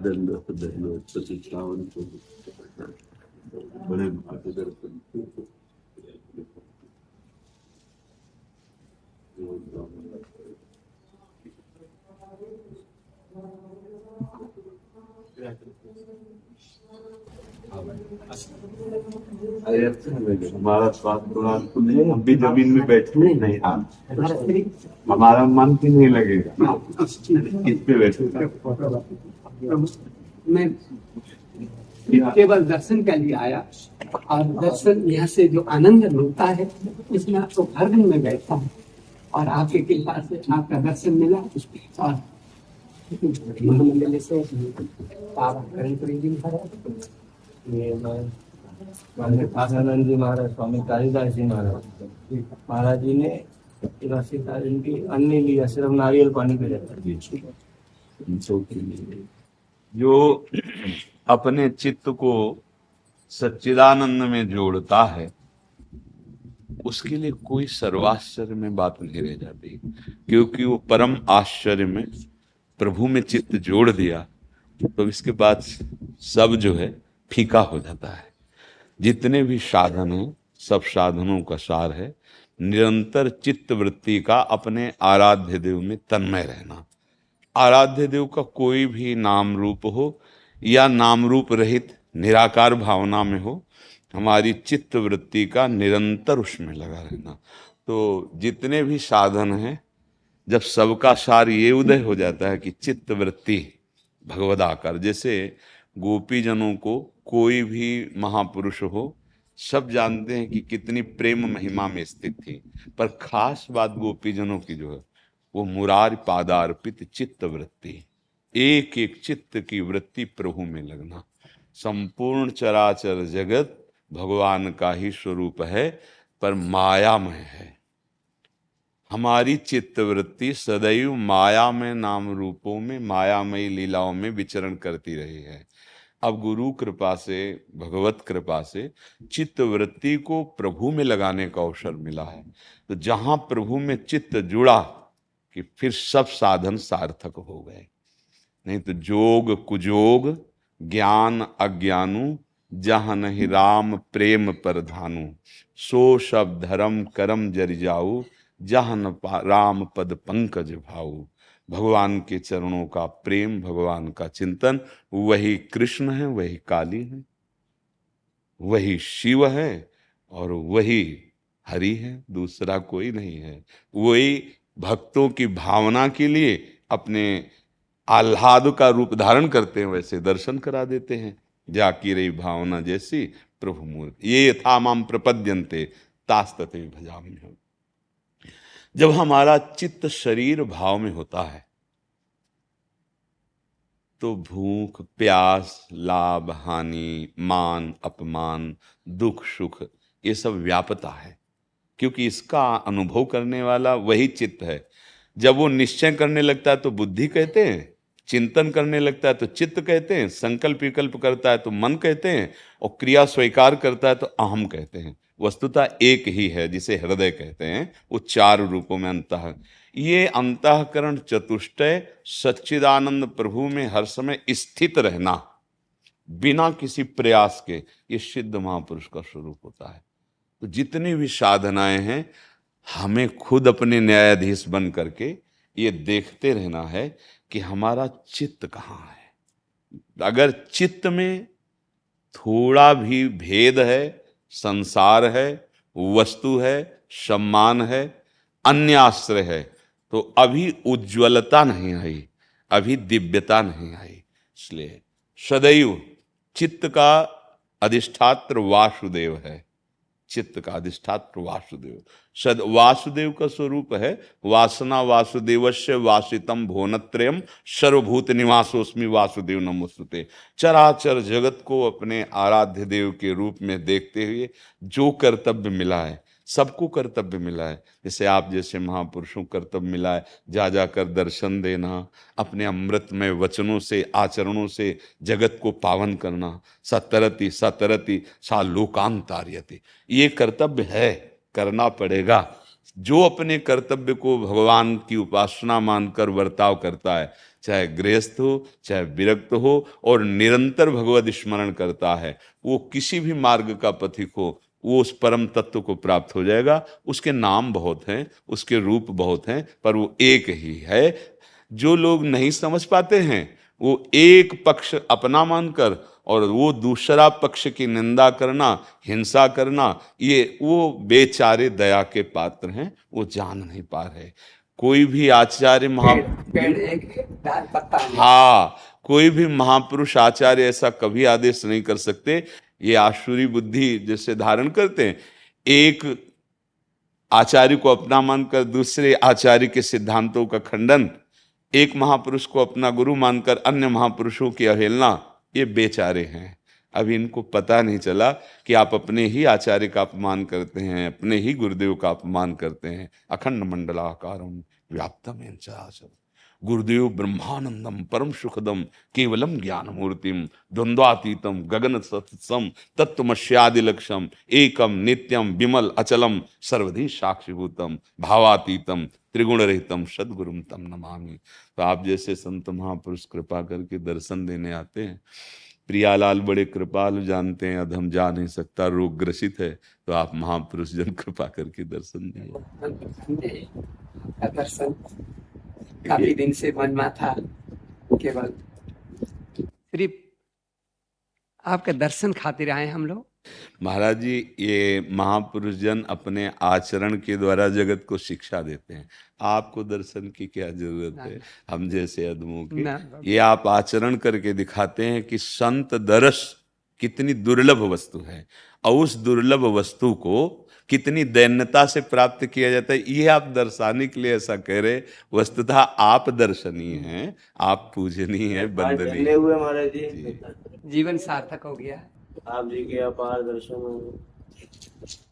दंडवत दंडवत प्रतिष्ठावन बड़े भाग्य दर्शन हमारा स्वास्थ्य थोड़ा नहीं, हम भी जमीन में बैठे नहीं, हमारा मन भी नहीं लगेगा किस पे बैठे। मैं केवल दर्शन के लिए आया और दर्शन यहाँ से जो आनंद मिलता है इसमें आपको घर में बैठता हूँ और आपके कृपा से आपका दर्शन मिला और महामंडल से आनंद जी महाराज, स्वामी कालिदास जी महाराज, महाराज जी ने इनकी अन्य लिया, सिर्फ नारियल पानी पे रहता। जो अपने चित्त को सच्चिदानंद में जोड़ता है उसके लिए कोई सर्वाश्चर्य में बात नहीं रह जाती, क्योंकि वो परम आश्चर्य में प्रभु में चित्त जोड़ दिया तो इसके बाद सब जो है फीका हो जाता है। जितने भी साधन हैं सब साधनों का सार है निरंतर चित्त वृत्ति का अपने आराध्य देव में तन्मय रहना। आराध्य देव का कोई भी नाम रूप हो या नाम रूप रहित निराकार भावना में हो, हमारी चित्त वृत्ति का निरंतर उसमें लगा रहना। तो जितने भी साधन हैं जब सबका सार ये उदय हो जाता है कि चित्त वृत्ति भगवदाकार, जैसे गोपी जनों को कोई भी महापुरुष हो सब जानते हैं कि कितनी प्रेम महिमा में स्थित थी, पर खास बात गोपी जनों की जो है वो मुरारी पादार्पित चित्त वृत्ति, एक एक चित्त की वृत्ति प्रभु में लगना। संपूर्ण चराचर जगत भगवान का ही स्वरूप है पर मायामय है। हमारी चित्त वृत्ति सदैव मायामय नाम रूपों में मायामयी लीलाओं में विचरण करती रही है। अब गुरु कृपा से भगवत कृपा से चित्त वृत्ति को प्रभु में लगाने का अवसर मिला है। तो जहां प्रभु में चित्त जुड़ा कि फिर सब साधन सार्थक हो गए। नहीं तो जोग कुजोग ज्ञान अज्ञानु जहाँ नहीं राम प्रेम परधानु, सो सब धर्म करम जर जाऊ जहाँ न राम पद पंकज भाऊ। भगवान के चरणों का प्रेम, भगवान का चिंतन, वही कृष्ण है, वही काली है, वही शिव है और वही हरि है, दूसरा कोई नहीं है। वही भक्तों की भावना के लिए अपने आह्लाद का रूप धारण करते हैं, वैसे दर्शन करा देते हैं। जाकी रही भावना जैसी प्रभु मूर्ति, ये यथा माम प्रपद्यन्ते तास्तते भजामि। जब हमारा चित्त शरीर भाव में होता है तो भूख प्यास लाभ हानि मान अपमान दुख सुख ये सब व्यापता है, क्योंकि इसका अनुभव करने वाला वही चित्त है। जब वो निश्चय करने लगता है तो बुद्धि कहते हैं, चिंतन करने लगता है तो चित्त कहते हैं, संकल्प विकल्प करता है तो मन कहते हैं और क्रिया स्वीकार करता है तो अहम कहते हैं। वस्तुतः एक ही है जिसे हृदय कहते हैं, वो चार रूपों में अंतः। ये अंतःकरण चतुष्टय सच्चिदानंद प्रभु में हर समय स्थित रहना बिना किसी प्रयास के, ये सिद्ध महापुरुष का स्वरूप होता है। तो जितनी भी साधनाएं हैं हमें खुद अपने न्यायाधीश बन करके ये देखते रहना है कि हमारा चित्त कहाँ है। अगर चित्त में थोड़ा भी भेद है, संसार है, वस्तु है, सम्मान है, अन्य आश्रय है, तो अभी उज्ज्वलता नहीं आई, अभी दिव्यता नहीं आई। इसलिए सदैव चित्त का अधिष्ठात्र वासुदेव है, चित्त का अधिष्ठात्र वासुदेव। सद वासुदेव का स्वरूप है वासना वासुदेवस्य वासितम भुवनत्रयम् सर्वभूत निवासोस्मि वासुदेव नमोस्तुते। चराचर जगत को अपने आराध्य देव के रूप में देखते हुए जो कर्तव्य मिला है, सबको कर्तव्य मिला है। जैसे आप जैसे महापुरुषों को कर्तव्य मिला है जा जाकर दर्शन देना, अपने अमृतमय वचनों से आचरणों से जगत को पावन करना। सतरति सतरति सा लोकांतार्यति, ये कर्तव्य है, करना पड़ेगा। जो अपने कर्तव्य को भगवान की उपासना मानकर वर्ताव करता है, चाहे गृहस्थ हो चाहे विरक्त हो और निरंतर भगवद स्मरण करता है, वो किसी भी मार्ग का पथिक हो, वो उस परम तत्व को प्राप्त हो जाएगा। उसके नाम बहुत हैं, उसके रूप बहुत हैं, पर वो एक ही है। जो लोग नहीं समझ पाते हैं वो एक पक्ष अपना मानकर और वो दूसरा पक्ष की निंदा करना, हिंसा करना, ये वो बेचारे दया के पात्र हैं, वो जान नहीं पा रहे। कोई भी आचार्य पेड़ एक है, डाल पत्ता नहीं। हाँ, कोई भी महापुरुष आचार्य ऐसा कभी आदेश नहीं कर सकते। ये आसुरी बुद्धि जैसे धारण करते हैं, एक आचार्य को अपना मानकर दूसरे आचार्य के सिद्धांतों का खंडन, एक महापुरुष को अपना गुरु मानकर अन्य महापुरुषों की अवहेलना, ये बेचारे हैं। अभी इनको पता नहीं चला कि आप अपने ही आचार्य का अपमान करते हैं, अपने ही गुरुदेव का अपमान करते हैं। अखंड मंडलाकारं व्याप्तम येन चराचरम्, गुरुदेव ब्रह्मानंदम परम सुखदम केवलम ज्ञान मूर्तिम द्वंद्वातीतम गगन सत्सम तत्वमस्यादि लक्ष्यम एकम नित्यम विमल अचलम सर्वधि साक्षिभूतम भावातीतम त्रिगुण रहितम सद्गुरुम तम नमामि। तो आप जैसे संत महापुरुष कृपा करके दर्शन देने आते हैं। प्रियालाल बड़े कृपालु, जानते हैं अधम जा नहीं सकता, रोग ग्रसित है, तो आप महापुरुष जन कृपा करके दर्शन दिए। का दर्शन काफी दिन से मन में था, केवल सिर्फ आपके दर्शन खातिर आए हम लोग। महाराज जी, ये महापुरुष जन अपने आचरण के द्वारा जगत को शिक्षा देते हैं। आपको दर्शन की क्या जरूरत है, हम जैसे अधमों की। ये आप आचरण करके दिखाते हैं कि संत दर्श कितनी दुर्लभ वस्तु है और उस दुर्लभ वस्तु को कितनी दैन्यता से प्राप्त किया जाता है, ये आप दर्शाने के लिए ऐसा कह रहे। वस्तुतः आप दर्शनीय हैं, आप पूजनीय हैं, वंदनीय हुए महाराज जी, जीवन सार्थक हो गया। आप जी के अपार दर्शन